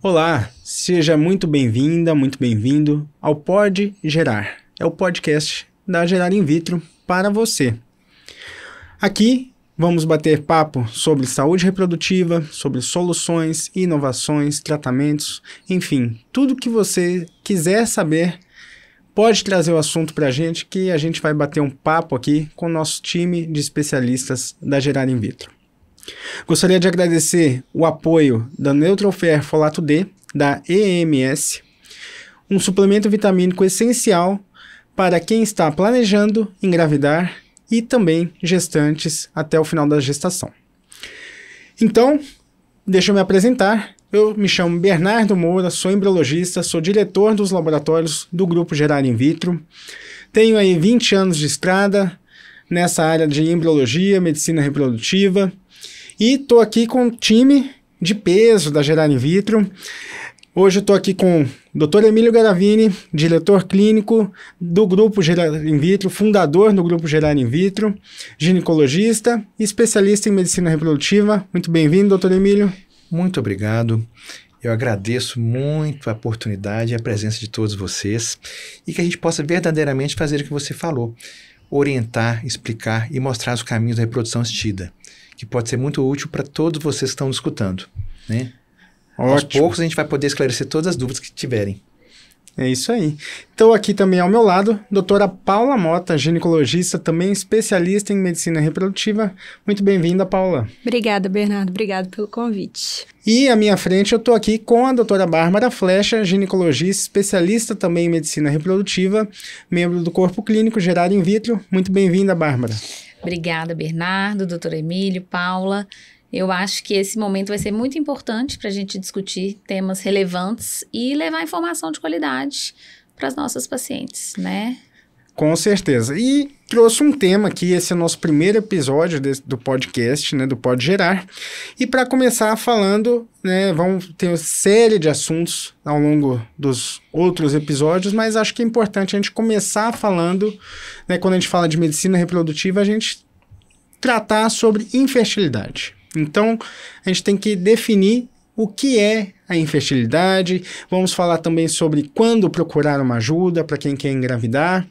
Olá, seja muito bem-vinda, muito bem-vindo ao Pode Gerar. É o podcast da Gerar In Vitro para você. Aqui vamos bater papo sobre saúde reprodutiva, sobre soluções, inovações, tratamentos, enfim, tudo que você quiser saber, pode trazer o assunto para a gente que a gente vai bater um papo aqui com o nosso time de especialistas da Gerar In Vitro. Gostaria de agradecer o apoio da Neutrofer Folato D, da EMS, um suplemento vitamínico essencial para quem está planejando engravidar e também gestantes até o final da gestação. Então, deixa eu me apresentar. Eu me chamo Bernardo Moura, sou embriologista, sou diretor dos laboratórios do Grupo Gerar In Vitro. Tenho aí 20 anos de estrada nessa área de embriologia, medicina reprodutiva. E estou aqui com um time de peso da Gerar In Vitro. Hoje eu estou aqui com o Dr. Emílio Garavini, diretor clínico do Grupo Gerar In Vitro, fundador do Grupo Gerar In Vitro, ginecologista e especialista em medicina reprodutiva. Muito bem-vindo, Dr. Emílio. Muito obrigado. Eu agradeço muito a oportunidade e a presença de todos vocês e que a gente possa verdadeiramente fazer o que você falou, orientar, explicar e mostrar os caminhos da reprodução assistida, que pode ser muito útil para todos vocês que estão nos escutando, né? Ótimo. Aos poucos a gente vai poder esclarecer todas as dúvidas que tiverem. É isso aí. Então aqui também ao meu lado, doutora Paula Mota, ginecologista, também especialista em medicina reprodutiva. Muito bem-vinda, Paula. Obrigada, Bernardo. Obrigado pelo convite. E à minha frente eu estou aqui com a doutora Bárbara Flecha, ginecologista, especialista também em medicina reprodutiva, membro do Corpo Clínico Gerar In Vitro. Muito bem-vinda, Bárbara. Obrigada, Bernardo, doutor Emílio, Paula. Eu acho que esse momento vai ser muito importante para a gente discutir temas relevantes e levar informação de qualidade para as nossas pacientes, né? Com certeza. E trouxe um tema aqui, esse é o nosso primeiro episódio do podcast, né, do Pode Gerar. E para começar falando, né, vamos ter uma série de assuntos ao longo dos outros episódios, mas acho que é importante a gente começar falando, né, quando a gente fala de medicina reprodutiva, a gente tratar sobre infertilidade. Então, a gente tem que definir o que é a infertilidade. Vamos falar também sobre quando procurar uma ajuda para quem quer engravidar.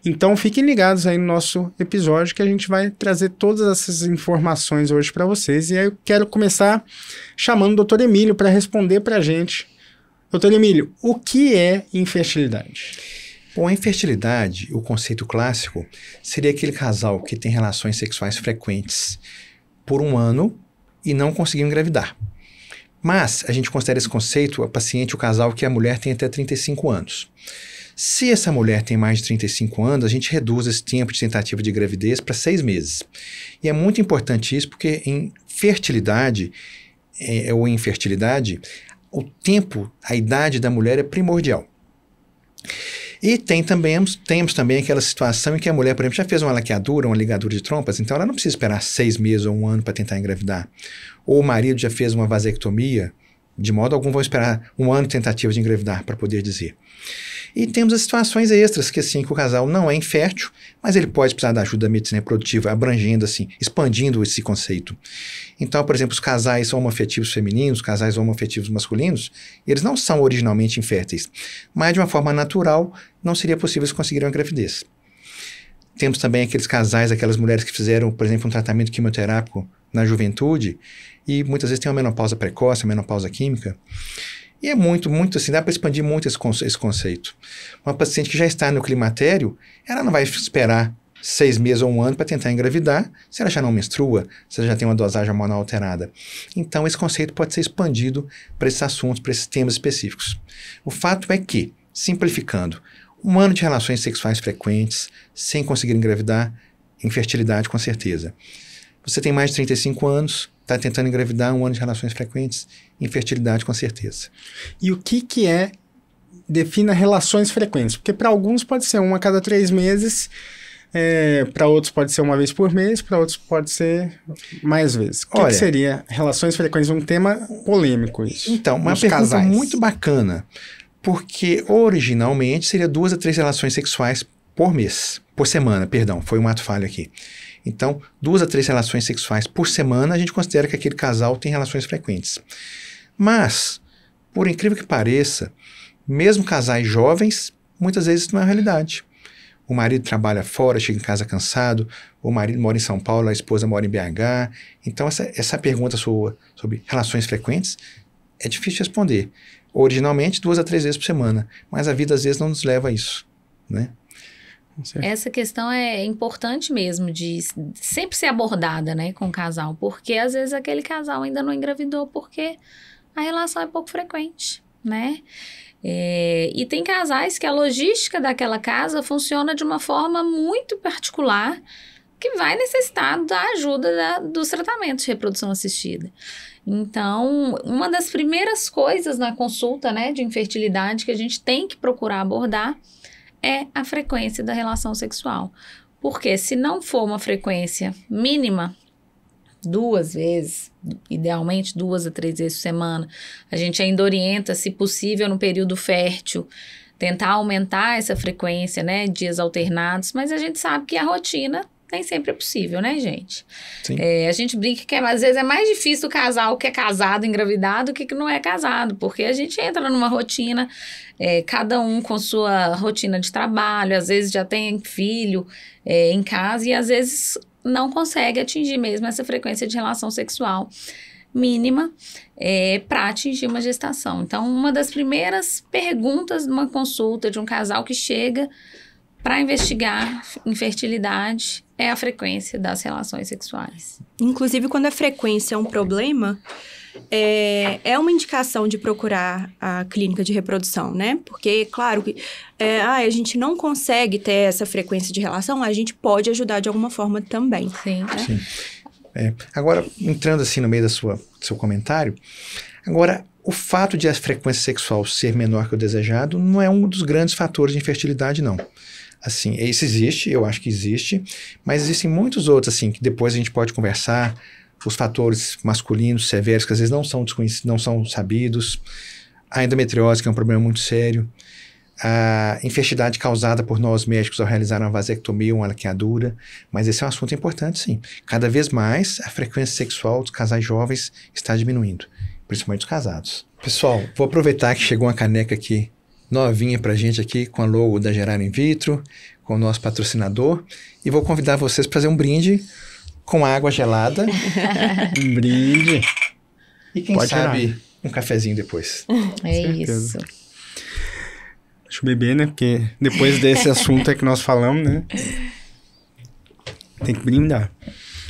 Então, fiquem ligados aí no nosso episódio que a gente vai trazer todas essas informações hoje para vocês. E aí eu quero começar chamando o Dr. Emílio para responder para a gente. Dr. Emílio, o que é infertilidade? Bom, a infertilidade, o conceito clássico, seria aquele casal que tem relações sexuais frequentes por um ano e não conseguiu engravidar. Mas a gente considera esse conceito, a paciente, o casal, que a mulher tem até 35 anos. Se essa mulher tem mais de 35 anos, a gente reduz esse tempo de tentativa de gravidez para 6 meses. E é muito importante isso porque em fertilidade ou infertilidade, o tempo, a idade da mulher é primordial. E temos também aquela situação em que a mulher, por exemplo, já fez uma laqueadura, uma ligadura de trompas, então ela não precisa esperar 6 meses ou 1 ano para tentar engravidar. Ou o marido já fez uma vasectomia, de modo algum vão esperar 1 ano de tentativa de engravidar para poder dizer. E temos as situações extras, que assim, que o casal não é infértil, mas ele pode precisar da ajuda da medicina reprodutiva, abrangendo assim, expandindo esse conceito. Então, por exemplo, os casais homoafetivos femininos, os casais homoafetivos masculinos, eles não são originalmente inférteis, mas de uma forma natural não seria possível eles conseguirem uma gravidez. Temos também aqueles casais, aquelas mulheres que fizeram, por exemplo, um tratamento quimioterápico na juventude e muitas vezes tem uma menopausa precoce, uma menopausa química. E é muito assim, dá para expandir muito esse conceito. Uma paciente que já está no climatério, ela não vai esperar 6 meses ou 1 ano para tentar engravidar, se ela já não menstrua, se ela já tem uma dosagem hormonal alterada. Então, esse conceito pode ser expandido para esses assuntos, para esses temas específicos. O fato é que, simplificando, 1 ano de relações sexuais frequentes, sem conseguir engravidar, infertilidade com certeza. Você tem mais de 35 anos, está tentando engravidar, 1 ano de relações frequentes, infertilidade com certeza. E o que defina relações frequentes? Porque para alguns pode ser 1 a cada 3 meses, para outros pode ser 1 vez por mês, para outros pode ser mais vezes. O que seria relações frequentes? Um tema polêmico isso. Então, uma pergunta muito bacana, porque originalmente seria 2 a 3 relações sexuais por semana, foi um ato falho aqui. Então, 2 a 3 relações sexuais por semana, a gente considera que aquele casal tem relações frequentes. Mas, Por incrível que pareça, mesmo casais jovens, muitas vezes isso não é a realidade. O marido trabalha fora, chega em casa cansado, o marido mora em São Paulo, a esposa mora em BH. Então, essa pergunta sua sobre relações frequentes é difícil de responder. Originalmente, 2 a 3 vezes por semana, mas a vida às vezes não nos leva a isso, né? Essa questão é importante mesmo de sempre ser abordada, né, com o casal, porque às vezes aquele casal ainda não engravidou porque a relação é pouco frequente, né? E tem casais que a logística daquela casa funciona de uma forma muito particular que vai necessitar da ajuda dos tratamentos de reprodução assistida. Então, uma das primeiras coisas na consulta, né, de infertilidade que a gente tem que procurar abordar é a frequência da relação sexual. Porque se não for uma frequência mínima, 2 vezes, idealmente 2 a 3 vezes por semana, a gente ainda orienta, se possível, no período fértil, tentar aumentar essa frequência, né, dias alternados, mas a gente sabe que a rotina nem sempre é possível, né, gente? Sim. A gente brinca que às vezes é mais difícil o casal que é casado, engravidado, que não é casado, porque a gente entra numa rotina, cada um com sua rotina de trabalho, às vezes já tem filho em casa e às vezes não consegue atingir mesmo essa frequência de relação sexual mínima para atingir uma gestação. Então, uma das primeiras perguntas de uma consulta de um casal que chega para investigar infertilidade é a frequência das relações sexuais. Inclusive, quando a frequência é um problema, é uma indicação de procurar a clínica de reprodução, né? Porque, claro, que a gente não consegue ter essa frequência de relação, a gente pode ajudar de alguma forma também. Sim. Né? Sim. Agora, entrando assim no meio do seu comentário, agora, o fato de a frequência sexual ser menor que o desejado não é um dos grandes fatores de infertilidade, não. Assim, isso existe, eu acho que existe, mas existem muitos outros, assim, que depois a gente pode conversar, os fatores masculinos severos, que às vezes não são desconhecidos, não são sabidos, a endometriose, que é um problema muito sério, a infertilidade causada por nós médicos ao realizar uma vasectomia ou uma laqueadura, mas esse é um assunto importante, sim. Cada vez mais a frequência sexual dos casais jovens está diminuindo, principalmente os casados. Pessoal, vou aproveitar que chegou uma caneca aqui, novinha pra gente aqui, com a logo da Gerar In Vitro, com o nosso patrocinador, e vou convidar vocês para fazer um brinde com água gelada. Um brinde. E quem sabe um cafezinho depois. Isso. Deixa eu beber, né? Porque depois desse assunto que nós falamos, né? Tem que brindar.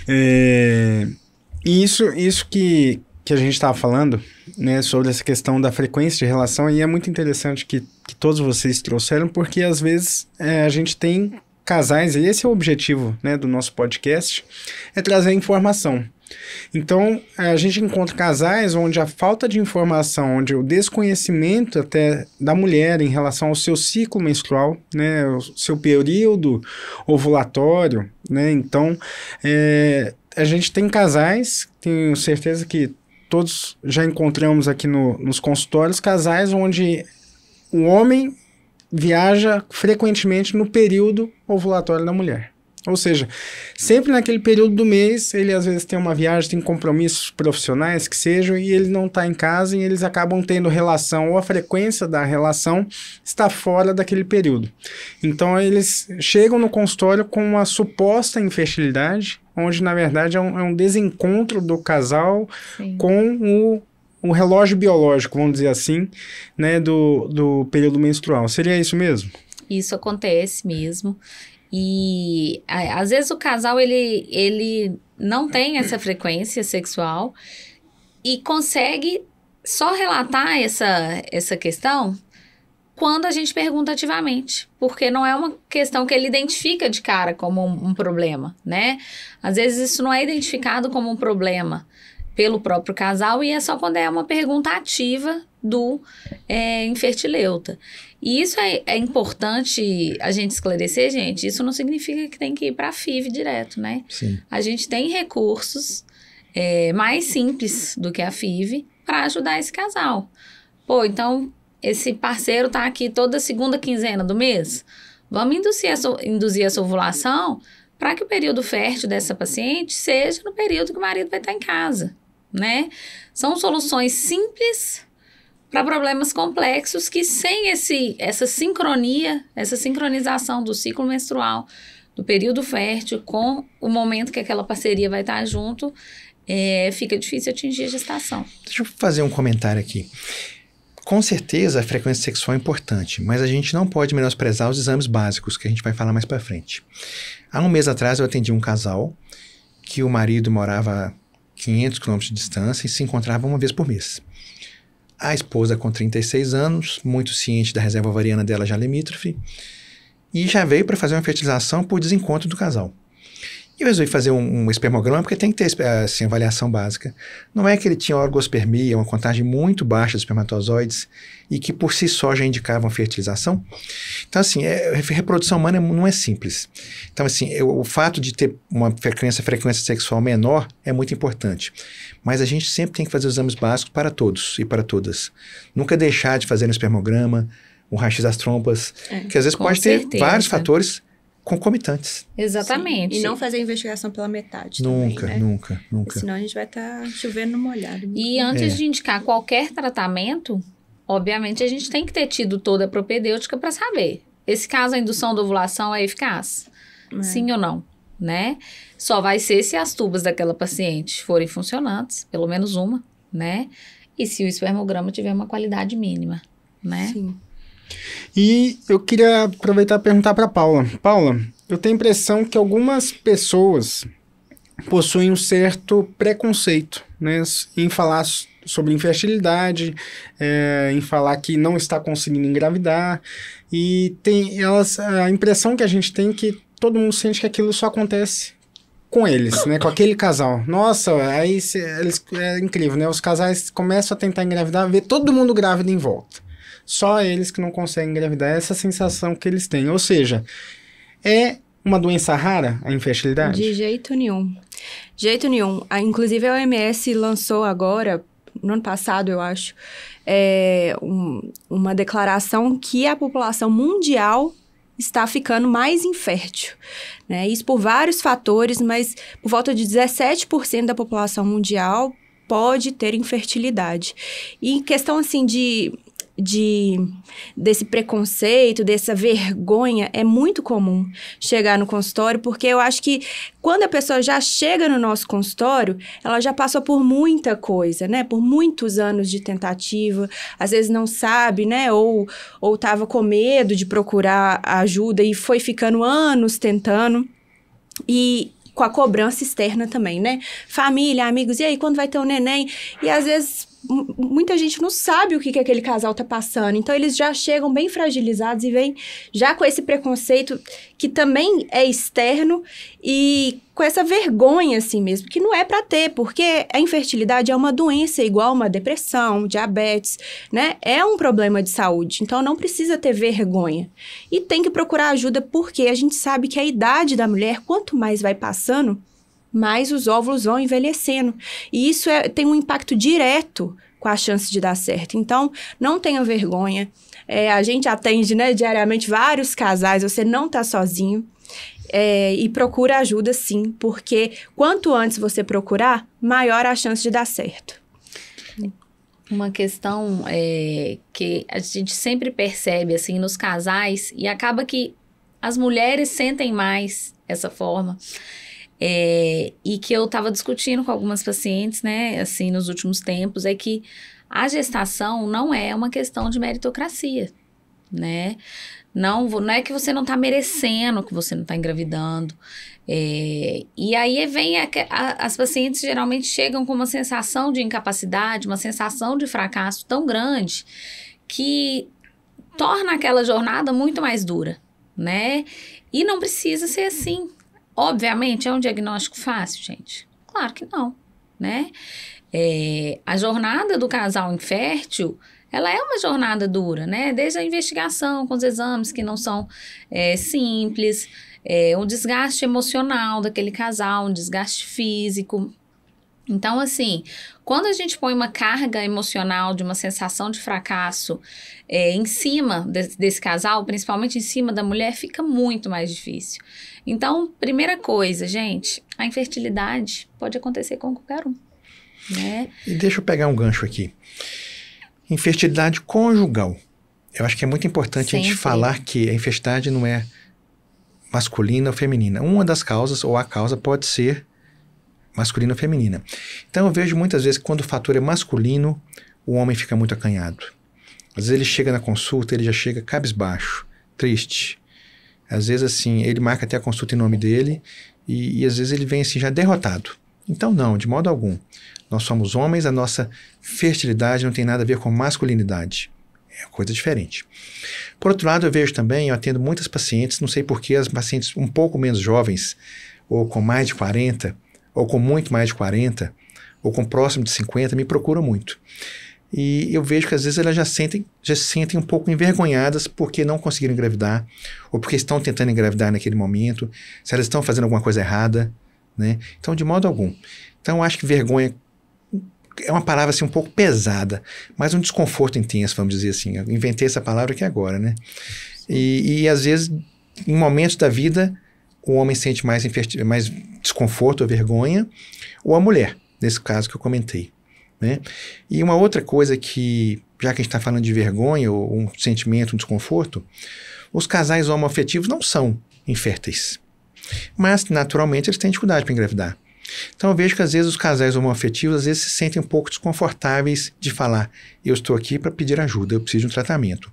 E isso que a gente estava falando, né, sobre essa questão da frequência de relação, e é muito interessante que todos vocês trouxeram, porque às vezes a gente tem casais, e esse é o objetivo, né, do nosso podcast, é trazer informação. Então, a gente encontra casais onde a falta de informação, onde o desconhecimento até da mulher em relação ao seu ciclo menstrual, né, o seu período ovulatório, né, então, a gente tem casais, tenho certeza que todos já encontramos aqui nos consultórios, casais onde o homem viaja frequentemente no período ovulatório da mulher. Ou seja, sempre naquele período do mês, ele às vezes tem uma viagem, tem compromissos profissionais que sejam, e ele não está em casa e eles acabam tendo relação, ou a frequência da relação está fora daquele período. Então, eles chegam no consultório com uma suposta infertilidade, onde na verdade é um desencontro do casal Sim. com o relógio biológico, vamos dizer assim, né, do período menstrual. Seria isso mesmo? Isso acontece mesmo. E às vezes o casal ele não tem essa frequência sexual e consegue só relatar essa questão quando a gente pergunta ativamente, porque não é uma questão que ele identifica de cara como um problema, né? Às vezes isso não é identificado como um problema pelo próprio casal e é só quando é uma pergunta ativa do infertileuta. E isso é importante a gente esclarecer, gente. Isso não significa que tem que ir para a FIV direto, né? Sim. A gente tem recursos mais simples do que a FIV para ajudar esse casal. Pô, então esse parceiro tá aqui toda segunda quinzena do mês. Vamos induzir essa ovulação para que o período fértil dessa paciente seja no período que o marido vai estar em casa, né? São soluções simples, para problemas complexos que sem essa sincronia, essa sincronização do ciclo menstrual, do período fértil com o momento que aquela parceria vai estar junto, fica difícil atingir a gestação. Deixa eu fazer um comentário aqui. Com certeza a frequência sexual é importante, mas a gente não pode menosprezar os exames básicos, que a gente vai falar mais para frente. Há um mês atrás eu atendi um casal que o marido morava a 500 quilômetros de distância e se encontrava uma vez por mês. A esposa com 36 anos, muito ciente da reserva ovariana dela já limítrofe, e já veio para fazer uma fertilização por desencontro do casal. E eu resolvi fazer um espermograma, porque tem que ter assim, avaliação básica. Não é que ele tinha orgospermia, uma contagem muito baixa de espermatozoides, e que por si só já indicava uma fertilização. Então, assim, reprodução humana não é simples. Então, assim, o fato de ter uma frequência sexual menor é muito importante. Mas a gente sempre tem que fazer os exames básicos para todos e para todas. Nunca deixar de fazer um espermograma, um raio-x das trompas, que às vezes pode ter vários fatores concomitantes. Exatamente. Sim. E não fazer a investigação pela metade nunca, também, né? Nunca. Senão a gente vai estar chovendo no molhado. E antes de indicar qualquer tratamento, obviamente a gente tem que ter tido toda a propedêutica para saber. Esse caso, a indução da ovulação é eficaz? Sim ou não, né? Só vai ser se as tubas daquela paciente forem funcionantes, pelo menos uma, né? E se o espermograma tiver uma qualidade mínima, né? Sim. E eu queria aproveitar e perguntar para Paula. Paula, eu tenho a impressão que algumas pessoas possuem um certo preconceito, né, em falar sobre infertilidade, em falar que não está conseguindo engravidar, e a impressão que a gente tem que todo mundo sente que aquilo só acontece com eles, né, com aquele casal. Nossa, aí é incrível, né, os casais começam a tentar engravidar, vê todo mundo grávido em volta. Só eles que não conseguem engravidar, essa sensação que eles têm. Ou seja, é uma doença rara a infertilidade? De jeito nenhum. De jeito nenhum. Inclusive a OMS lançou agora, no ano passado eu acho, uma declaração que a população mundial está ficando mais infértil, né? Isso por vários fatores, mas por volta de 17% da população mundial pode ter infertilidade. E em questão assim desse preconceito, dessa vergonha, é muito comum chegar no consultório, porque eu acho que quando a pessoa já chega no nosso consultório, ela já passou por muita coisa, né? Por muitos anos de tentativa, às vezes não sabe, né? Ou tava com medo de procurar ajuda e foi ficando anos tentando. E com a cobrança externa também, né? Família, amigos, e aí, quando vai ter um neném? E às vezes muita gente não sabe o que aquele casal tá passando, então eles já chegam bem fragilizados e vêm já com esse preconceito que também é externo e com essa vergonha assim mesmo, que não é para ter, porque a infertilidade é uma doença igual uma depressão, diabetes, né? É um problema de saúde, então não precisa ter vergonha. E tem que procurar ajuda porque a gente sabe que a idade da mulher, quanto mais vai passando, mais os óvulos vão envelhecendo. E isso tem um impacto direto com a chance de dar certo. Então, não tenha vergonha. A gente atende, né, diariamente vários casais, você não está sozinho. E procura ajuda, sim, porque quanto antes você procurar, maior a chance de dar certo. Uma questão que a gente sempre percebe, assim, nos casais, e acaba que as mulheres sentem mais essa forma, e que eu estava discutindo com algumas pacientes, né, assim, nos últimos tempos, é que a gestação não é uma questão de meritocracia, né? Não é que você não está merecendo, que você não está engravidando. E aí as pacientes geralmente chegam com uma sensação de incapacidade, uma sensação de fracasso tão grande que torna aquela jornada muito mais dura, né? E não precisa ser assim. Obviamente, é um diagnóstico fácil, gente? Claro que não, né? A jornada do casal infértil, ela é uma jornada dura, né? Desde a investigação com os exames que não são simples, um desgaste emocional daquele casal, um desgaste físico. Então, assim, quando a gente põe uma carga emocional de uma sensação de fracasso em cima desse casal, principalmente em cima da mulher, fica muito mais difícil. Então, primeira coisa, gente, a infertilidade pode acontecer com qualquer um, né? E deixa eu pegar um gancho aqui. Infertilidade conjugal. Eu acho que é muito importante a gente falar que a infertilidade não é masculina ou feminina. Uma das causas, ou a causa, pode ser masculina ou feminina. Então, eu vejo muitas vezes que quando o fator é masculino, o homem fica muito acanhado. Às vezes ele chega na consulta, ele já chega cabisbaixo, triste. Às vezes, assim, ele marca até a consulta em nome dele e às vezes ele vem assim já derrotado. Então, não, de modo algum. Nós somos homens, a nossa fertilidade não tem nada a ver com masculinidade. É coisa diferente. Por outro lado, eu vejo também, eu atendo muitas pacientes, não sei porquê, as pacientes um pouco menos jovens, ou com mais de 40, ou com muito mais de 40, ou com próximo de 50, me procuram muito. E eu vejo que às vezes elas já se sentem um pouco envergonhadas porque não conseguiram engravidar, ou porque estão tentando engravidar naquele momento, se elas estão fazendo alguma coisa errada, né? Então, de modo algum. Então, eu acho que vergonha é uma palavra assim um pouco pesada, mas um desconforto intenso, vamos dizer assim. Eu inventei essa palavra aqui agora, né? E às vezes, em momentos da vida, o homem sente mais desconforto ou vergonha, ou a mulher, nesse caso que eu comentei, né? E uma outra coisa que, já que a gente está falando de vergonha, ou um sentimento, um desconforto, os casais homoafetivos não são inférteis, mas naturalmente eles têm dificuldade para engravidar. Então eu vejo que às vezes os casais homoafetivos às vezes se sentem um pouco desconfortáveis de falar, eu estou aqui para pedir ajuda, eu preciso de um tratamento.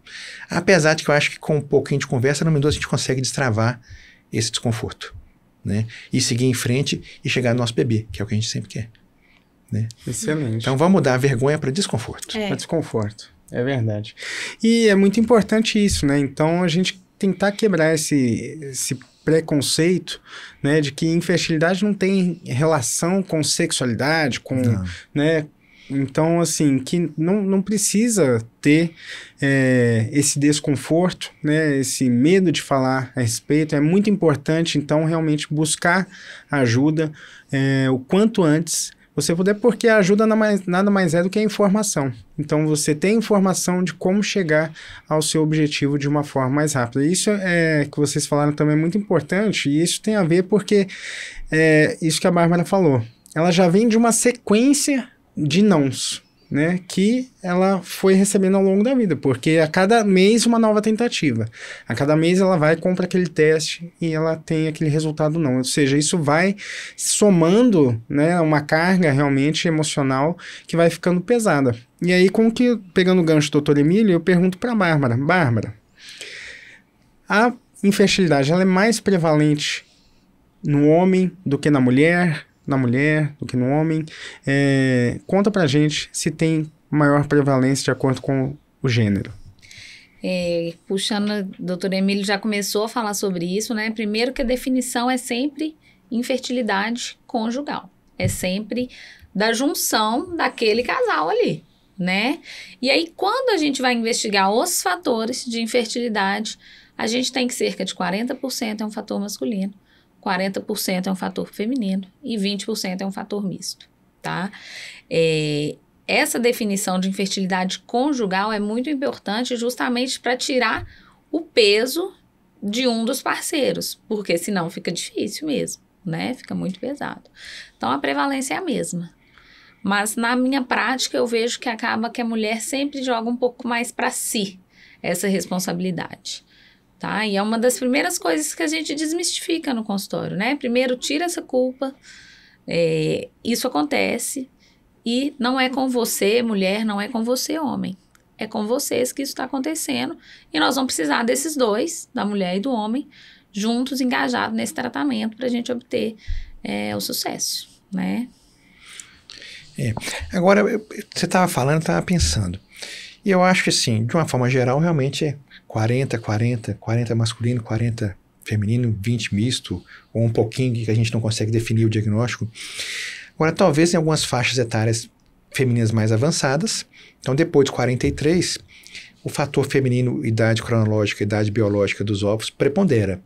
Apesar de que eu acho que com um pouquinho de conversa, no minuto a gente consegue destravar esse desconforto, né? E seguir em frente e chegar no nosso bebê, que é o que a gente sempre quer, né? Excelente. Então vamos mudar a vergonha para desconforto. Para desconforto, é verdade. E é muito importante isso, né? Então a gente tentar quebrar esse preconceito, né, de que infertilidade não tem relação com sexualidade, com, né, então, assim, que não precisa ter esse desconforto, né, esse medo de falar a respeito. É muito importante, então, realmente buscar ajuda o quanto antes você puder, porque a ajuda nada mais é do que a informação. Então, você tem informação de como chegar ao seu objetivo de uma forma mais rápida. Isso que vocês falaram também é muito importante, e isso tem a ver porque isso que a Bárbara falou. Ela já vem de uma sequência de nãos, né, que ela foi recebendo ao longo da vida, porque a cada mês uma nova tentativa. A cada mês ela vai, compra aquele teste e ela tem aquele resultado não. Ou seja, isso vai somando, né, uma carga realmente emocional que vai ficando pesada. E aí, pegando o gancho do Dr. Emílio, eu pergunto para a Bárbara. Bárbara, a infertilidade ela é mais prevalente no homem do que na mulher do que no homem? Conta pra gente se tem maior prevalência de acordo com o gênero. Puxando, o doutor Emílio já começou a falar sobre isso, né? Primeiro que a definição é sempre infertilidade conjugal. É sempre da junção daquele casal ali, né? E aí, quando a gente vai investigar os fatores de infertilidade, a gente tem que cerca de 40% é um fator masculino, 40% é um fator feminino e 20% é um fator misto, tá? Essa definição de infertilidade conjugal é muito importante justamente para tirar o peso de um dos parceiros, porque senão fica difícil mesmo, né? Fica muito pesado. Então, a prevalência é a mesma. Mas na minha prática, eu vejo que acaba que a mulher sempre joga um pouco mais para si essa responsabilidade. Tá? E é uma das primeiras coisas que a gente desmistifica no consultório, né? Primeiro, tira essa culpa, isso acontece e não é com você, mulher, não é com você, homem. É com vocês que isso está acontecendo e nós vamos precisar desses dois, da mulher e do homem, juntos, engajados nesse tratamento para a gente obter o sucesso, né? Agora, você estava falando, eu estava pensando. E eu acho que, assim, de uma forma geral, realmente é 40 masculino, 40 feminino, 20 misto, ou um pouquinho que a gente não consegue definir o diagnóstico. Agora, talvez em algumas faixas etárias femininas mais avançadas, então depois de 43, o fator feminino, idade cronológica, idade biológica dos ovos, prepondera.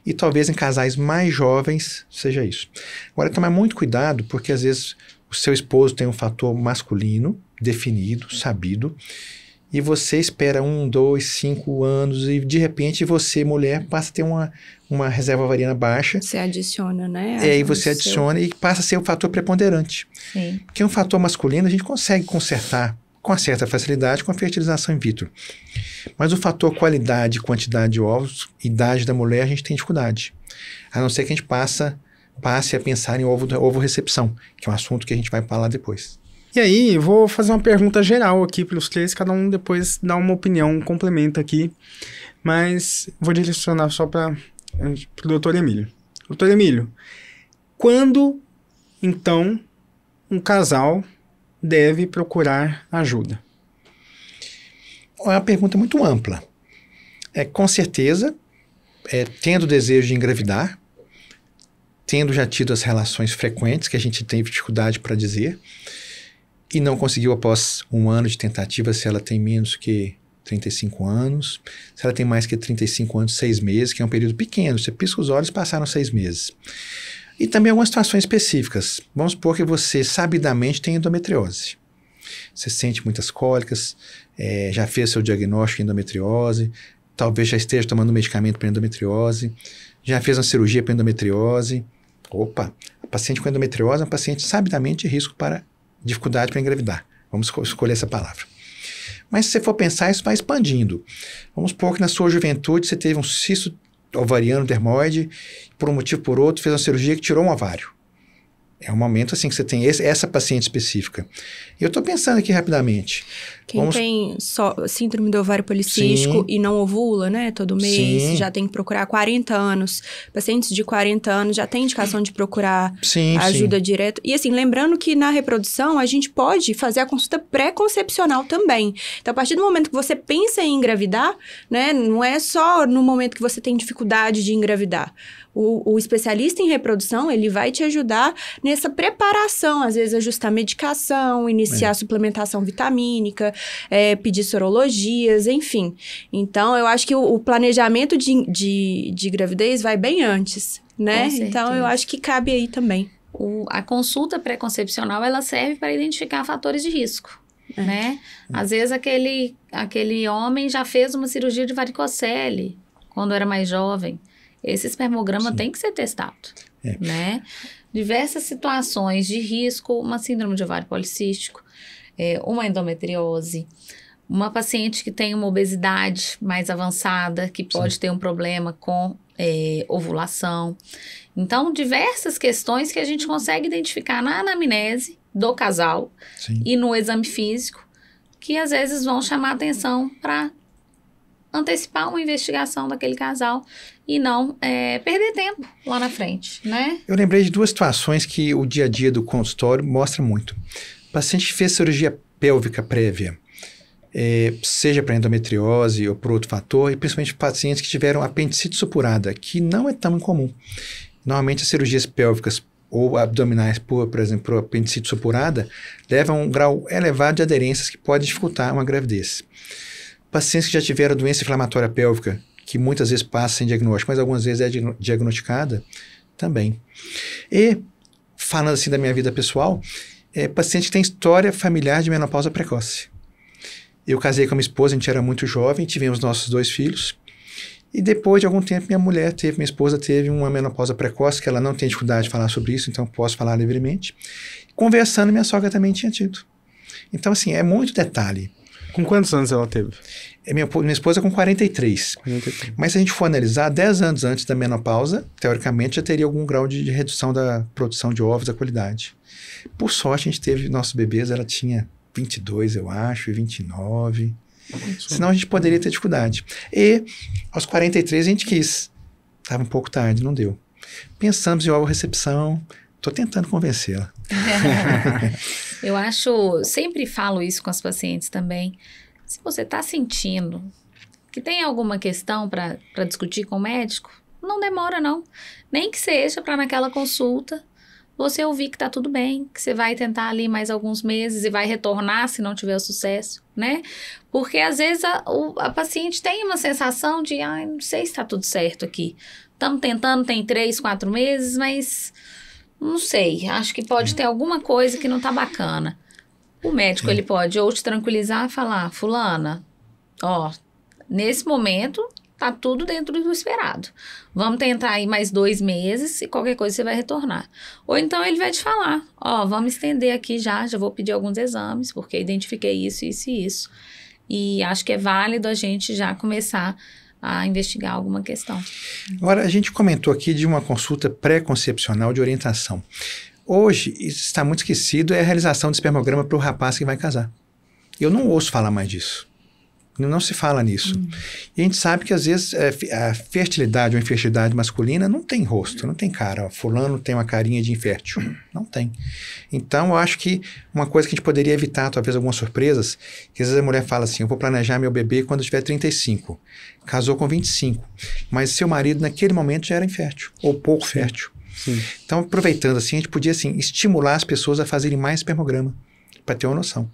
E talvez em casais mais jovens seja isso. Agora, tomar muito cuidado, porque às vezes o seu esposo tem um fator masculino, definido, sabido, e você espera 1, 2, 5 anos e de repente você, mulher, passa a ter uma reserva ovariana baixa. Você adiciona, né? E você adiciona e passa a ser o fator preponderante. Sim. Porque um fator masculino a gente consegue consertar com certa facilidade com a fertilização in vitro. Mas o fator qualidade e quantidade de ovos, idade da mulher, a gente tem dificuldade. A não ser que a gente passe a pensar em ovo recepção, que é um assunto que a gente vai falar depois. E aí, vou fazer uma pergunta geral aqui para os três, cada um depois dá uma opinião, um complemento aqui, mas vou direcionar só para o doutor Emílio. Doutor Emílio, quando, então, um casal deve procurar ajuda? É uma pergunta muito ampla. Com certeza, tendo desejo de engravidar, tendo já tido as relações frequentes, que a gente tem dificuldade para dizer, e não conseguiu após um ano de tentativa se ela tem menos que 35 anos, se ela tem mais que 35 anos, 6 meses, que é um período pequeno, você pisca os olhos, passaram 6 meses. E também algumas situações específicas. Vamos supor que você sabidamente tem endometriose. Você sente muitas cólicas, já fez seu diagnóstico de endometriose, talvez já esteja tomando medicamento para endometriose, já fez uma cirurgia para endometriose. Opa, a paciente com endometriose é uma paciente sabidamente de risco para dificuldade para engravidar. Vamos escolher essa palavra. Mas se você for pensar, isso vai expandindo. Vamos supor que na sua juventude você teve um cisto ovariano dermoide, por um motivo ou por outro, fez uma cirurgia que tirou um ovário. É um momento assim que você tem essa paciente específica. E eu estou pensando aqui rapidamente. Quem tem síndrome do ovário policístico e não ovula, né, todo mês, já tem que procurar 40 anos. Pacientes de 40 anos já tem indicação de procurar ajuda direta. E assim, lembrando que na reprodução a gente pode fazer a consulta pré-concepcional também. Então, a partir do momento que você pensa em engravidar, né, não é só no momento que você tem dificuldade de engravidar. O especialista em reprodução, ele vai te ajudar nessa preparação, às vezes ajustar a medicação, iniciar a suplementação vitamínica, pedir sorologias, enfim. Então, eu acho que o planejamento de gravidez vai bem antes, né? Então, eu acho que cabe aí também. A consulta pré-concepcional, ela serve para identificar fatores de risco, né? Às vezes, aquele homem já fez uma cirurgia de varicocele quando era mais jovem. Esse espermograma tem que ser testado, né? Diversas situações de risco, uma síndrome de ovário policístico, uma endometriose, uma paciente que tem uma obesidade mais avançada, que pode ter um problema com ovulação. Então, diversas questões que a gente consegue identificar na anamnese do casal e no exame físico, que às vezes vão chamar atenção para antecipar uma investigação daquele casal e não perder tempo lá na frente, né? Eu lembrei de 2 situações que o dia a dia do consultório mostra muito. O paciente que fez cirurgia pélvica prévia, seja para endometriose ou por outro fator, e principalmente pacientes que tiveram apendicite supurada, que não é tão incomum. Normalmente as cirurgias pélvicas ou abdominais, por exemplo, apendicite supurada, levam a um grau elevado de aderências que pode dificultar uma gravidez. Pacientes que já tiveram doença inflamatória pélvica, que muitas vezes passa sem diagnóstico, mas algumas vezes é diagnosticada, também. E, falando assim da minha vida pessoal, paciente que tem história familiar de menopausa precoce. Eu casei com a minha esposa, a gente era muito jovem, tivemos nossos 2 filhos, e depois de algum tempo minha esposa teve uma menopausa precoce, que ela não tem dificuldade de falar sobre isso, então posso falar livremente. Conversando, minha sogra também tinha tido. Então, assim, é muito detalhe. Com quantos anos ela teve? Minha esposa com 43. Mas se a gente for analisar, 10 anos antes da menopausa, teoricamente já teria algum grau de redução da produção de ovos, da qualidade. Por sorte, a gente teve nossos bebês, ela tinha 22, eu acho, e 29. Senão a gente poderia ter dificuldade. E aos 43 a gente quis. Estava um pouco tarde, não deu. Pensamos em ovo-recepção. Estou tentando convencê-la. Eu sempre falo isso com as pacientes também. Se você está sentindo que tem alguma questão para discutir com o médico, não demora não. Nem que seja para naquela consulta você ouvir que está tudo bem, que você vai tentar ali mais alguns meses e vai retornar se não tiver sucesso, né? Porque às vezes a paciente tem uma sensação de, não sei se está tudo certo aqui. Estamos tentando, tem 3, 4 meses, mas não sei, acho que pode ter alguma coisa que não está bacana. O médico, ele pode ou te tranquilizar e falar, fulana, nesse momento tá tudo dentro do esperado. Vamos tentar aí mais 2 meses e qualquer coisa você vai retornar. Ou então ele vai te falar, vamos estender aqui já vou pedir alguns exames, porque identifiquei isso, isso e isso. E acho que é válido a gente já começar a investigar alguma questão. Agora, a gente comentou aqui de uma consulta pré-concepcional de orientação. Hoje, isso está muito esquecido, é a realização de espermograma para o rapaz que vai casar. Eu não ouço falar mais disso. Não se fala nisso. E a gente sabe que, às vezes, a fertilidade ou infertilidade masculina não tem rosto, não tem cara. Fulano tem uma carinha de infértil. Não tem. Então, eu acho que uma coisa que a gente poderia evitar, talvez, algumas surpresas, que às vezes a mulher fala assim, eu vou planejar meu bebê quando eu tiver 35. Casou com 25. Mas seu marido, naquele momento, já era infértil. Ou pouco fértil. Sim. Então, aproveitando assim, a gente podia, assim, estimular as pessoas a fazerem mais espermograma. Para ter uma noção.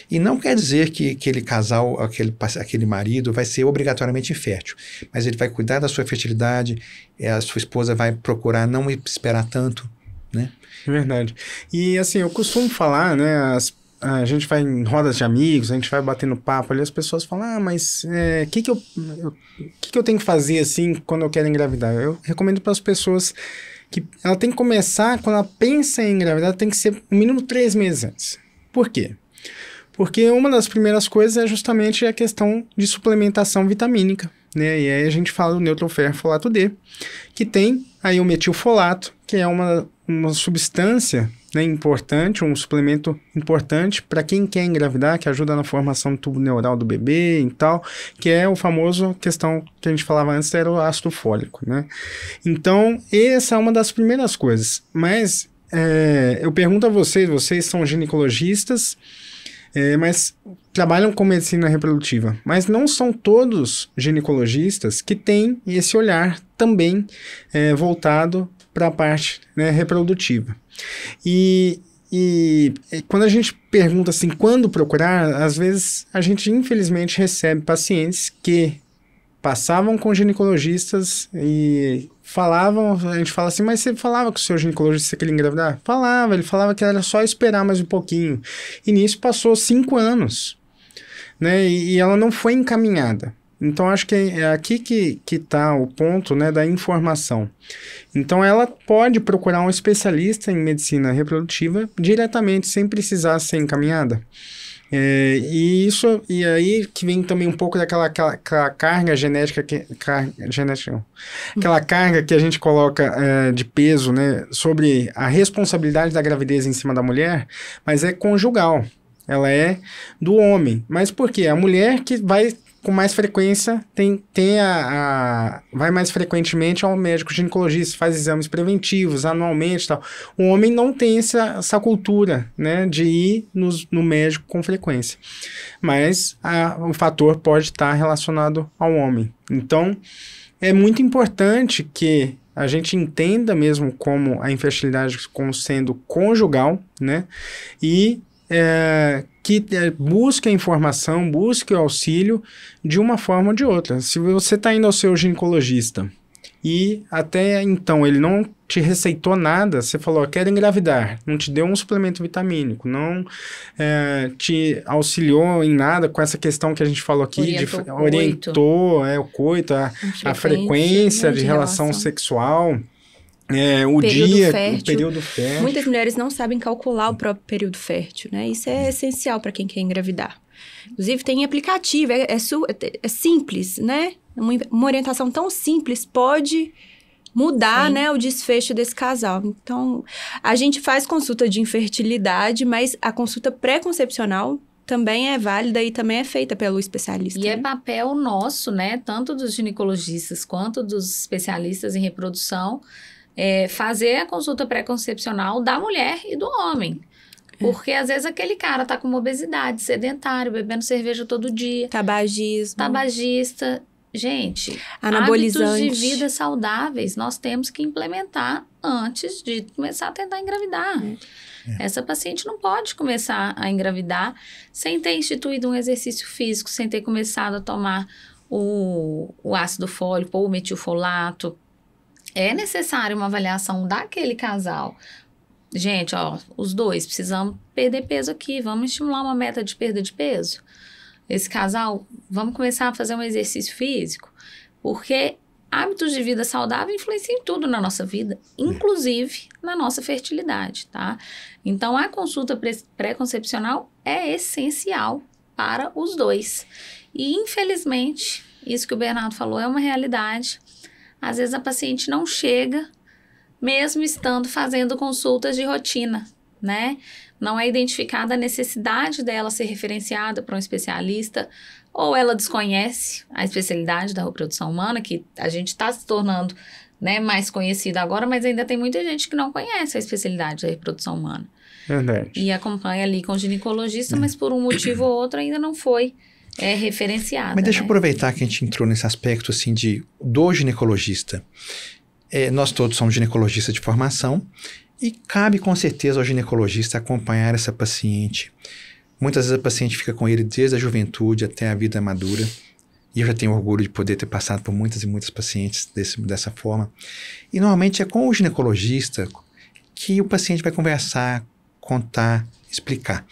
E não quer dizer que aquele casal, aquele marido vai ser obrigatoriamente infértil, mas ele vai cuidar da sua fertilidade, a sua esposa vai procurar não esperar tanto, né? É verdade. E assim, eu costumo falar, né, a gente vai em rodas de amigos, a gente vai batendo papo ali, as pessoas falam, mas o que eu tenho que fazer assim quando eu quero engravidar? Eu recomendo para as pessoas que ela tem que começar, quando ela pensa em engravidar, tem que ser no mínimo 3 meses antes. Por quê? Porque uma das primeiras coisas é justamente a questão de suplementação vitamínica, né? E aí a gente fala do neutroferro-folato D, que tem aí o metilfolato, que é uma substância, né, importante, um suplemento importante para quem quer engravidar, que ajuda na formação do tubo neural do bebê e tal, que é o famoso questão que a gente falava antes, era o ácido fólico, né? Então, essa é uma das primeiras coisas, mas... eu pergunto a vocês são ginecologistas, mas trabalham com medicina reprodutiva, mas não são todos ginecologistas que têm esse olhar também voltado para a parte, né, reprodutiva. E quando a gente pergunta assim, quando procurar, às vezes a gente infelizmente recebe pacientes que passavam com ginecologistas e a gente fala assim, mas você falava com o seu ginecologista que você queria engravidar? Falava, ele falava que era só esperar mais um pouquinho. E nisso passou 5 anos, né? E ela não foi encaminhada. Então, acho que é aqui que está o ponto, né, da informação. Então, ela pode procurar um especialista em medicina reprodutiva diretamente, sem precisar ser encaminhada. E aí que vem também um pouco daquela carga genética, aquela carga que a gente coloca de peso, né, sobre a responsabilidade da gravidez em cima da mulher, mas é conjugal, ela é do homem. Mas por quê? A mulher que vai com mais frequência, vai mais frequentemente ao médico ginecologista, faz exames preventivos anualmente e tal. O homem não tem essa cultura, né, de ir no médico com frequência. Mas o fator pode estar relacionado ao homem. Então, é muito importante que a gente entenda mesmo como a infertilidade como sendo conjugal, né, e que busque a informação, busque o auxílio de uma forma ou de outra. Se você está indo ao seu ginecologista e até então ele não te receitou nada, você falou, quero engravidar, não te deu um suplemento vitamínico, não te auxiliou em nada com essa questão que a gente falou aqui, orientou o coito, a frequência de relação sexual, o período fértil. Muitas mulheres não sabem calcular o próprio período fértil, né? Isso é essencial para quem quer engravidar. Inclusive, tem aplicativo, é simples, né? Uma orientação tão simples pode mudar, né, o desfecho desse casal. Então, a gente faz consulta de infertilidade, mas a consulta pré-concepcional também é válida e também é feita pelo especialista. E é papel nosso, né? Tanto dos ginecologistas quanto dos especialistas em reprodução, fazer a consulta pré-concepcional da mulher e do homem. Porque às vezes aquele cara tá com uma obesidade, sedentário, bebendo cerveja todo dia. Tabagista. Gente, anabolizante. Hábitos de vida saudáveis nós temos que implementar antes de começar a tentar engravidar. Essa paciente não pode começar a engravidar sem ter instituído um exercício físico, sem ter começado a tomar o ácido fólico ou o metilfolato. É necessário uma avaliação daquele casal. Gente, os dois precisamos perder peso aqui. Vamos estimular uma meta de perda de peso. Esse casal, vamos começar a fazer um exercício físico. Porque hábitos de vida saudável influenciam em tudo na nossa vida, inclusive na nossa fertilidade, tá? Então, a consulta pré-concepcional é essencial para os dois. E, infelizmente, isso que o Bernardo falou é uma realidade. Às vezes, a paciente não chega, mesmo estando fazendo consultas de rotina, né? Não é identificada a necessidade dela ser referenciada para um especialista, ou ela desconhece a especialidade da reprodução humana, que a gente está se tornando, né, mais conhecida agora, mas ainda tem muita gente que não conhece a especialidade da reprodução humana. Verdade. E acompanha ali com o ginecologista, mas por um motivo ou outro ainda não foi referenciada. Mas deixa eu né? aproveitar que a gente entrou nesse aspecto assim do ginecologista. Nós todos somos ginecologistas de formação e cabe com certeza ao ginecologista acompanhar essa paciente. Muitas vezes a paciente fica com ele desde a juventude até a vida madura. E eu já tenho orgulho de poder ter passado por muitas e muitas pacientes dessa forma. E normalmente é com o ginecologista que o paciente vai conversar, contar, explicar.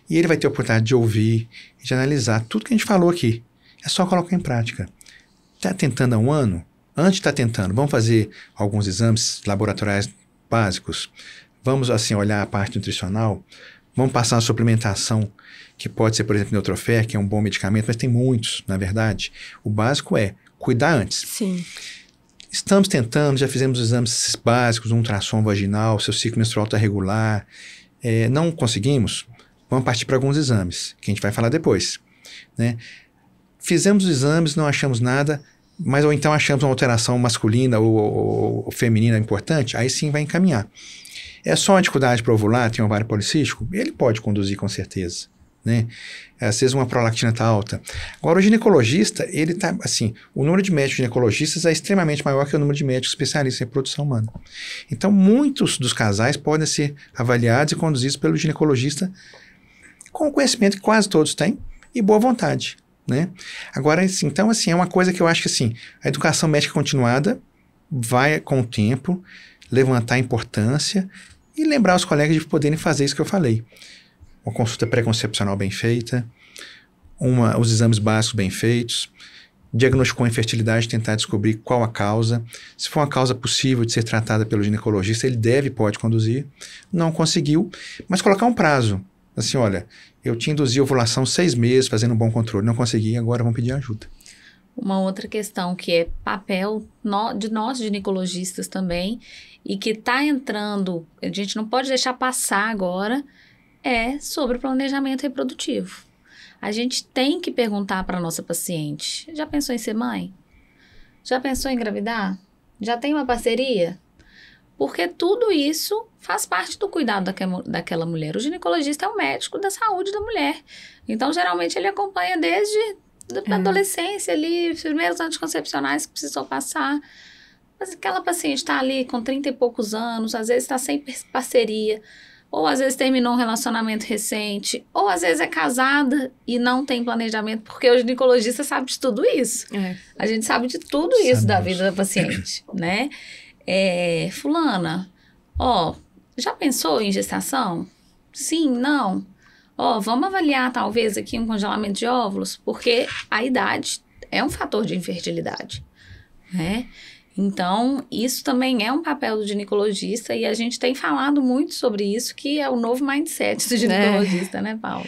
E ele vai ter a oportunidade de ouvir e de analisar tudo que a gente falou aqui. É só colocar em prática. Está tentando há um ano? Antes de estar tentando, vamos fazer alguns exames laboratoriais básicos. Vamos, assim, olhar a parte nutricional. Vamos passar uma suplementação, que pode ser, por exemplo, Neutrofer, que é um bom medicamento, mas tem muitos, na verdade. O básico é cuidar antes. Sim. Estamos tentando, já fizemos os exames básicos, um ultrassom vaginal, seu ciclo menstrual está regular. Não conseguimos? Vamos partir para alguns exames, que a gente vai falar depois, né? Fizemos os exames, não achamos nada, mas ou então achamos uma alteração masculina ou feminina importante, aí sim vai encaminhar. É só uma dificuldade para ovular, tem um ovário policístico? Ele pode conduzir com certeza, né? Às vezes uma prolactina está alta. Agora o ginecologista, ele tá assim, o número de médicos ginecologistas é extremamente maior que o número de médicos especialistas em reprodução humana. Então muitos dos casais podem ser avaliados e conduzidos pelo ginecologista com o conhecimento que quase todos têm e boa vontade, né? Agora, assim, então, assim, é uma coisa que eu acho que, assim, a educação médica continuada vai, com o tempo, levantar a importância e lembrar os colegas de poderem fazer isso que eu falei. Uma consulta pré-concepcional bem feita, os exames básicos bem feitos, diagnosticou a infertilidade, tentar descobrir qual a causa. Se for uma causa possível de ser tratada pelo ginecologista, ele pode conduzir. Não conseguiu, mas colocar um prazo. Assim, olha, eu te induzi a ovulação 6 meses fazendo um bom controle, não consegui, agora vamos pedir ajuda. Uma outra questão que é papel de nós ginecologistas também e que está entrando, a gente não pode deixar passar agora, é sobre o planejamento reprodutivo. A gente tem que perguntar para a nossa paciente, já pensou em ser mãe? Já pensou em engravidar? Já tem uma parceria? Porque tudo isso faz parte do cuidado daquela mulher. O ginecologista é o médico da saúde da mulher. Então, geralmente, ele acompanha desde a adolescência ali, os primeiros anticoncepcionais que precisou passar. Mas aquela paciente está ali com 30 e poucos anos, às vezes está sem parceria, ou às vezes terminou um relacionamento recente, ou às vezes é casada e não tem planejamento, porque o ginecologista sabe de tudo isso. A gente sabe de tudo isso da vida da paciente, né? Fulana, já pensou em gestação? Sim, não? Vamos avaliar talvez aqui um congelamento de óvulos, porque a idade é um fator de infertilidade, né? Então, isso também é um papel do ginecologista e a gente tem falado muito sobre isso, que é o novo mindset do ginecologista, né, Paula?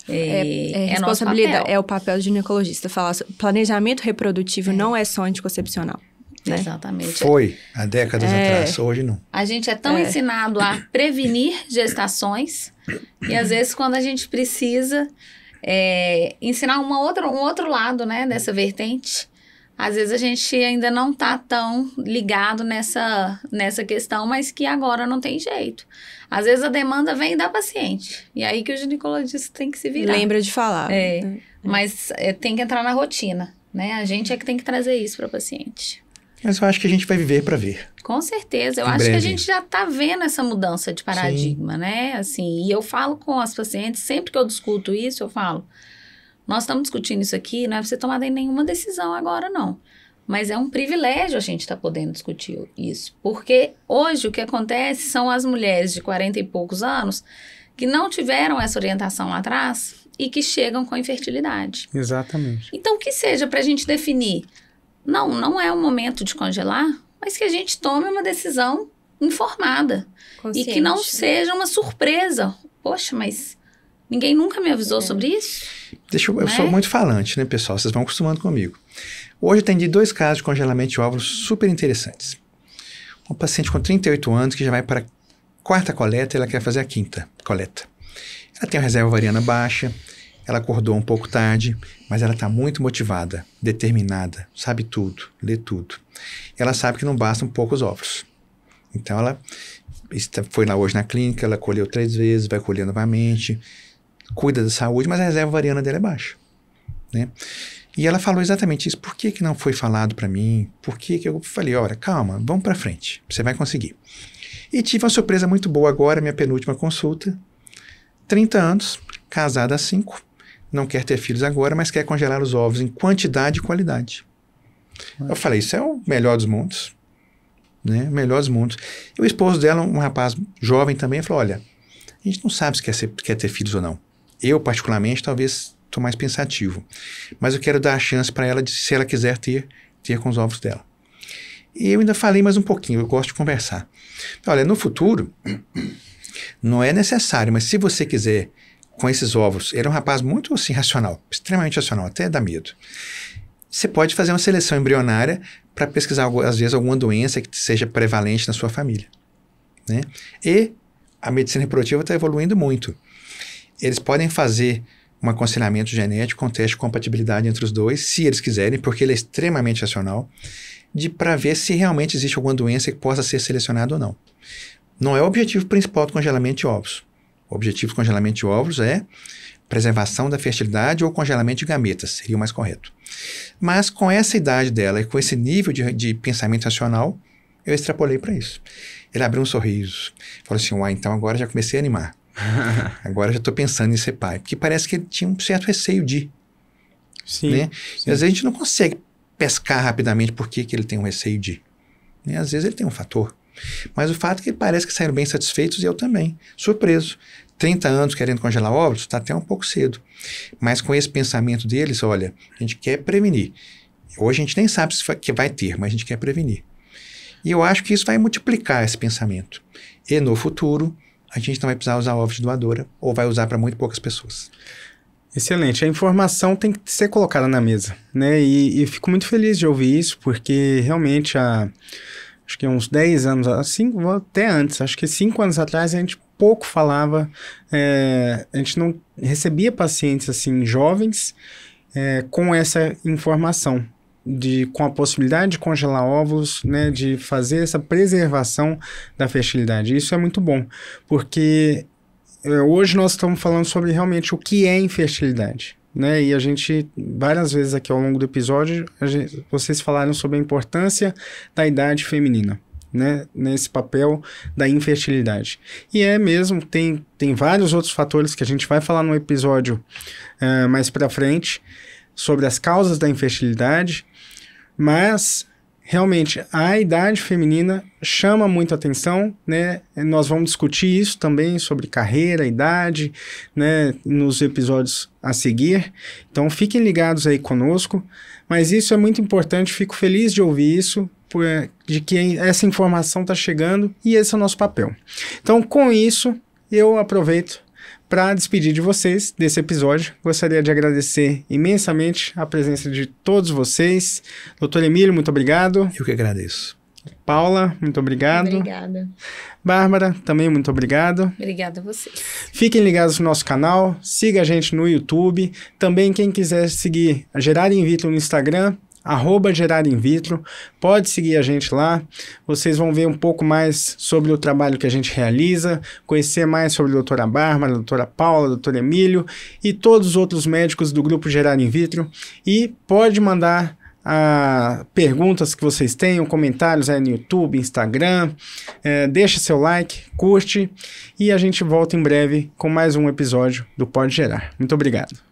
Responsabilidade, é o papel do ginecologista. Falar planejamento reprodutivo não é só anticoncepcional. Né? Exatamente. Foi há décadas atrás, hoje não. A gente é tão ensinado a prevenir gestações e às vezes quando a gente precisa ensinar um outro lado, né, dessa vertente, às vezes a gente ainda não está tão ligado nessa questão, mas que agora não tem jeito. Às vezes a demanda vem da paciente e aí que o ginecologista tem que se virar. Lembra de falar. Mas tem que entrar na rotina, né? A gente é que tem que trazer isso para o paciente. Mas eu acho que a gente vai viver para ver. Com certeza. Eu Em acho breve. que a gente já está vendo essa mudança de paradigma, né? Assim, e eu falo com as pacientes, sempre que eu discuto isso, eu falo, nós estamos discutindo isso aqui, não é para você tomar nenhuma decisão agora, não. Mas é um privilégio a gente estar podendo discutir isso. Porque hoje o que acontece são as mulheres de 40 e poucos anos que não tiveram essa orientação lá atrás e que chegam com infertilidade. Exatamente. Então, que seja para a gente definir não é o momento de congelar, mas que a gente tome uma decisão informada. Consciente. E que não seja uma surpresa. Poxa, mas ninguém nunca me avisou sobre isso? Eu sou muito falante, né, pessoal? Vocês vão acostumando comigo. Hoje eu atendi 2 casos de congelamento de óvulos super interessantes. Um paciente com 38 anos que já vai para a 4ª coleta e ela quer fazer a 5ª coleta. Ela tem uma reserva ovariana baixa, ela acordou um pouco tarde, mas ela está muito motivada, determinada, sabe tudo, lê tudo. Ela sabe que não bastam poucos óvulos. Então ela foi lá hoje na clínica, ela colheu 3 vezes, vai colher novamente, cuida da saúde, mas a reserva ovariana dela é baixa, né? E ela falou exatamente isso. Por que não foi falado para mim? Por que eu falei, olha, calma, vamos para frente, você vai conseguir. E tive uma surpresa muito boa agora, minha penúltima consulta, 30 anos, casada há 5, não quer ter filhos agora, mas quer congelar os ovos em quantidade e qualidade. Eu falei, isso é o melhor dos mundos, né? Melhor dos mundos. E o esposo dela, um rapaz jovem também, falou, olha, a gente não sabe se quer ter filhos ou não. Eu, particularmente, talvez estou mais pensativo. Mas eu quero dar a chance para ela, se ela quiser ter com os ovos dela. E eu ainda falei mais um pouquinho, eu gosto de conversar. Olha, no futuro, não é necessário, mas se você quiser, com esses ovos, ele é um rapaz muito assim, racional, extremamente racional, até dá medo. Você pode fazer uma seleção embrionária para pesquisar, às vezes, alguma doença que seja prevalente na sua família, né? E a medicina reprodutiva está evoluindo muito. Eles podem fazer um aconselhamento genético com teste de compatibilidade entre os dois, se eles quiserem, porque ele é extremamente racional, para ver se realmente existe alguma doença que possa ser selecionada ou não. Não é o objetivo principal do congelamento de ovos. O objetivo do congelamento de óvulos é preservação da fertilidade ou congelamento de gametas, seria o mais correto. Mas com essa idade dela e com esse nível de pensamento racional, eu extrapolei para isso. Ele abriu um sorriso, falou assim, então agora já comecei a animar. Agora já estou pensando em ser pai. Porque parece que ele tinha um certo receio de. Sim, né? sim. E às vezes a gente não consegue pescar rapidamente por que ele tem um receio de. Né? Às vezes ele tem um fator. Mas o fato é que ele parece que saíram bem satisfeitos e eu também. Surpreso. 30 anos querendo congelar óvulos, está até um pouco cedo. Mas com esse pensamento deles, olha, a gente quer prevenir. Hoje a gente nem sabe se que vai ter, mas a gente quer prevenir. E eu acho que isso vai multiplicar esse pensamento. E no futuro, a gente não vai precisar usar óvulos de doadora, ou vai usar para muito poucas pessoas. Excelente. A informação tem que ser colocada na mesa, né? E fico muito feliz de ouvir isso, porque realmente acho que uns 10 anos, assim, até antes, acho que 5 anos atrás a gente pouco falava, a gente não recebia pacientes assim jovens com essa informação, com a possibilidade de congelar óvulos, né, de fazer essa preservação da fertilidade. Isso é muito bom, porque hoje nós estamos falando sobre realmente o que é infertilidade, né? E a gente, várias vezes aqui ao longo do episódio, vocês falaram sobre a importância da idade feminina, né? Nesse papel da infertilidade. E mesmo, tem vários outros fatores que a gente vai falar no episódio mais para frente, sobre as causas da infertilidade, mas realmente a idade feminina chama muito atenção, né? Nós vamos discutir isso também sobre carreira, idade, né? Nos episódios a seguir. Então fiquem ligados aí conosco, mas isso é muito importante, fico feliz de ouvir isso, de que essa informação está chegando e esse é o nosso papel. Então com isso eu aproveito para despedir de vocês desse episódio. Gostaria de agradecer imensamente a presença de todos vocês. Doutor Emílio, muito obrigado. Eu que agradeço. Paula, muito obrigado. Obrigada. Bárbara, também muito obrigado. Obrigada a vocês. Fiquem ligados no nosso canal, siga a gente no YouTube. Também quem quiser seguir a Gerar In Vitro no Instagram, @GerarInVitro, pode seguir a gente lá, vocês vão ver um pouco mais sobre o trabalho que a gente realiza, conhecer mais sobre a doutora Bárbara, a doutora Paula, o doutor Emílio e todos os outros médicos do grupo Gerar In Vitro, e pode mandar perguntas que vocês tenham, comentários aí no YouTube, Instagram, deixa seu like, curte, e a gente volta em breve com mais um episódio do Pode Gerar. Muito obrigado.